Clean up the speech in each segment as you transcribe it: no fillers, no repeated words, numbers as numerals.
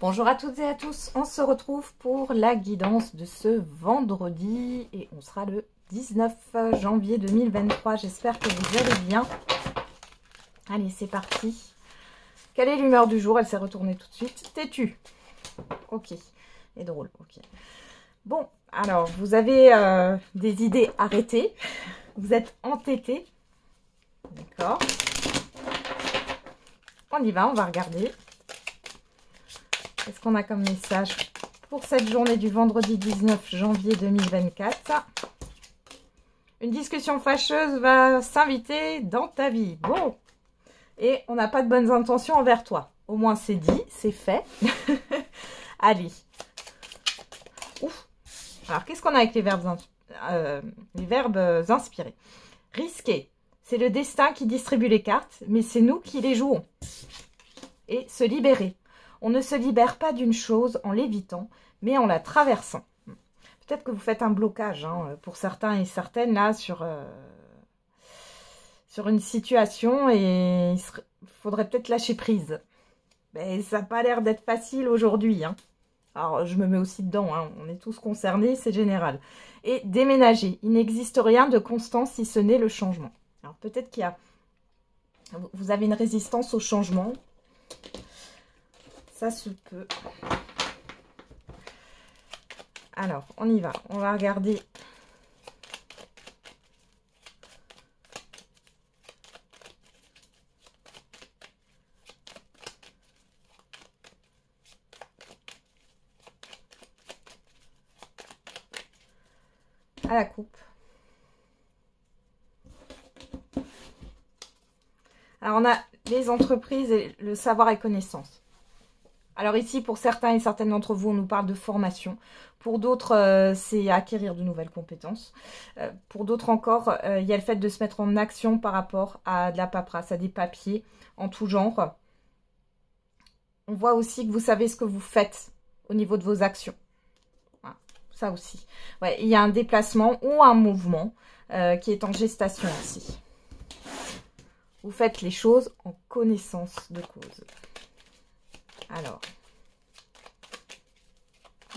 Bonjour à toutes et à tous, on se retrouve pour la guidance de ce vendredi et on sera le 19 janvier 2023. J'espère que vous allez bien. Allez, c'est parti. Quelle est l'humeur du jour? Elle s'est retournée tout de suite. Têtu. Ok. Et drôle. Ok. Bon, alors, vous avez des idées arrêtées. Vous êtes entêté. D'accord. On y va, on va regarder. Qu'est-ce qu'on a comme message pour cette journée du vendredi 19 janvier 2024? Une discussion fâcheuse va s'inviter dans ta vie. Bon, et on n'a pas de bonnes intentions envers toi. Au moins c'est dit, c'est fait. Allez. Ouf. Alors, qu'est-ce qu'on a avec les verbes inspirés? Risquer. C'est le destin qui distribue les cartes, mais c'est nous qui les jouons. Et se libérer. On ne se libère pas d'une chose en l'évitant, mais en la traversant. Peut-être que vous faites un blocage pour certains et certaines là sur une situation et il faudrait peut-être lâcher prise. Mais ça n'a pas l'air d'être facile aujourd'hui. Alors je me mets aussi dedans, on est tous concernés, c'est général. Et déménager. Il n'existe rien de constant si ce n'est le changement. Alors peut-être qu'il y a... Vous avez une résistance au changement. Ça se peut. Alors, on y va. On va regarder. À la coupe. Alors, on a les entreprises et le savoir et connaissance. Alors ici, pour certains et certaines d'entre vous, on nous parle de formation. Pour d'autres, c'est acquérir de nouvelles compétences. Pour d'autres encore, il y a le fait de se mettre en action par rapport à de la paperasse, à des papiers en tout genre. On voit aussi que vous savez ce que vous faites au niveau de vos actions. Voilà, ça aussi. Ouais, il y a un déplacement ou un mouvement qui est en gestation aussi. Vous faites les choses en connaissance de cause. Alors,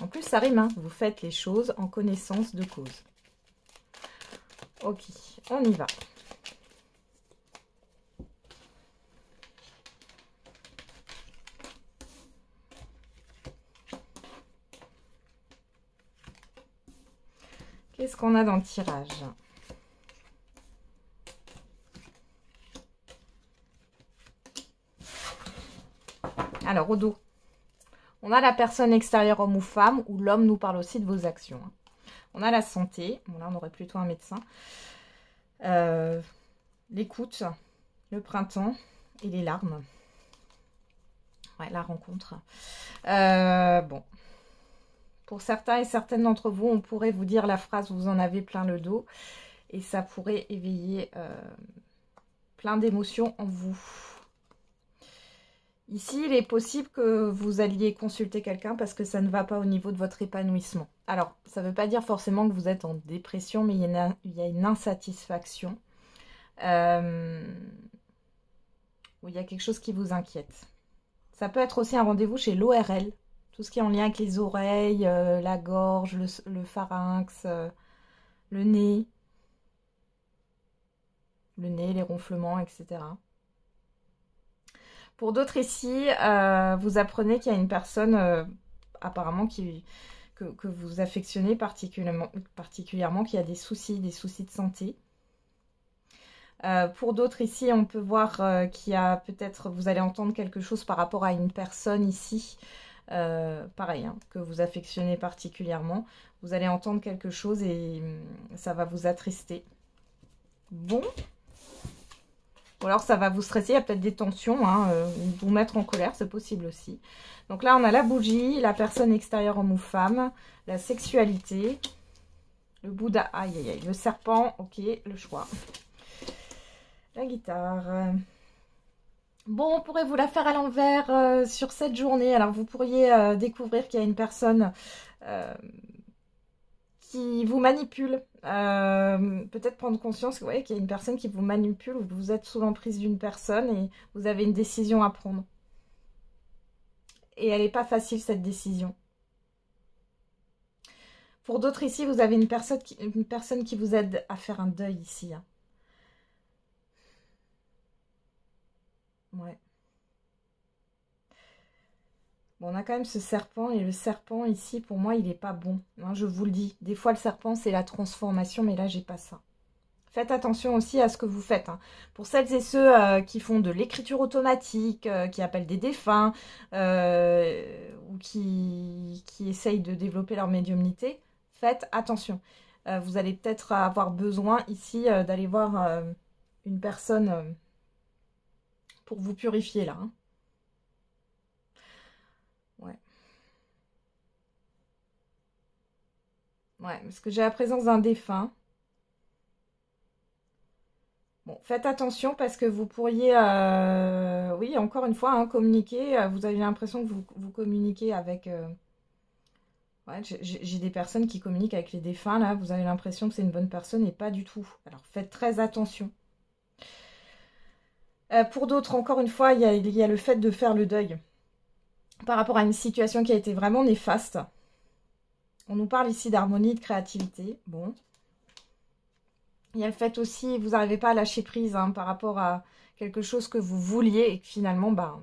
en plus ça rime, vous faites les choses en connaissance de cause. Ok, on y va. Qu'est-ce qu'on a dans le tirage ? Alors, au dos, on a la personne extérieure, homme ou femme, ou l'homme nous parle aussi de vos actions. On a la santé, bon là on aurait plutôt un médecin, l'écoute, le printemps et les larmes. Ouais, la rencontre. Bon, pour certains et certaines d'entre vous, on pourrait vous dire la phrase « vous en avez plein le dos » et ça pourrait éveiller plein d'émotions en vous. Ici, il est possible que vous alliez consulter quelqu'un parce que ça ne va pas au niveau de votre épanouissement. Alors, ça ne veut pas dire forcément que vous êtes en dépression, mais il y a une insatisfaction. Où il y a quelque chose qui vous inquiète. Ça peut être aussi un rendez-vous chez l'ORL. Tout ce qui est en lien avec les oreilles, la gorge, le pharynx, le nez. Le nez, les ronflements, etc. Pour d'autres ici, vous apprenez qu'il y a une personne apparemment que vous affectionnez particulièrement, qui a des soucis de santé. Pour d'autres ici, on peut voir qu'il y a peut-être, vous allez entendre quelque chose par rapport à une personne ici, pareil, que vous affectionnez particulièrement. Vous allez entendre quelque chose et ça va vous attrister. Bon. Ou alors ça va vous stresser, il y a peut-être des tensions, vous mettre en colère, c'est possible aussi. Donc là, on a la bougie, la personne extérieure, homme ou femme, la sexualité, le Bouddha, aïe aïe aïe, le serpent, ok, le choix. La guitare. Bon, on pourrait vous la faire à l'envers sur cette journée. Alors vous pourriez découvrir qu'il y a une personne qui vous manipule. Peut-être prendre conscience qu'il y a une personne qui vous manipule ou vous êtes sous l'emprise d'une personne et vous avez une décision à prendre. et elle n'est pas facile cette décision. Pour d'autres ici, vous avez une personne qui vous aide à faire un deuil ici. Hein. Ouais. Bon, on a quand même ce serpent, et le serpent ici, pour moi, il n'est pas bon. Hein, je vous le dis. Des fois, le serpent, c'est la transformation, mais là, j'ai pas ça. Faites attention aussi à ce que vous faites. Hein. Pour celles et ceux qui font de l'écriture automatique, qui appellent des défunts, ou qui essayent de développer leur médiumnité, faites attention. Vous allez peut-être avoir besoin ici d'aller voir une personne pour vous purifier là. Hein. Ouais. Ouais, parce que j'ai la présence d'un défunt. Bon, faites attention parce que vous pourriez, oui, encore une fois, hein, communiquer. Vous avez l'impression que vous communiquez avec... ouais, j'ai des personnes qui communiquent avec les défunts, là. Vous avez l'impression que c'est une bonne personne et pas du tout. Alors, faites très attention. Pour d'autres, encore une fois, il y a le fait de faire le deuil par rapport à une situation qui a été vraiment néfaste. On nous parle ici d'harmonie, de créativité. Bon. Il y a le fait aussi, vous n'arrivez pas à lâcher prise hein, par rapport à quelque chose que vous vouliez et que finalement, bah,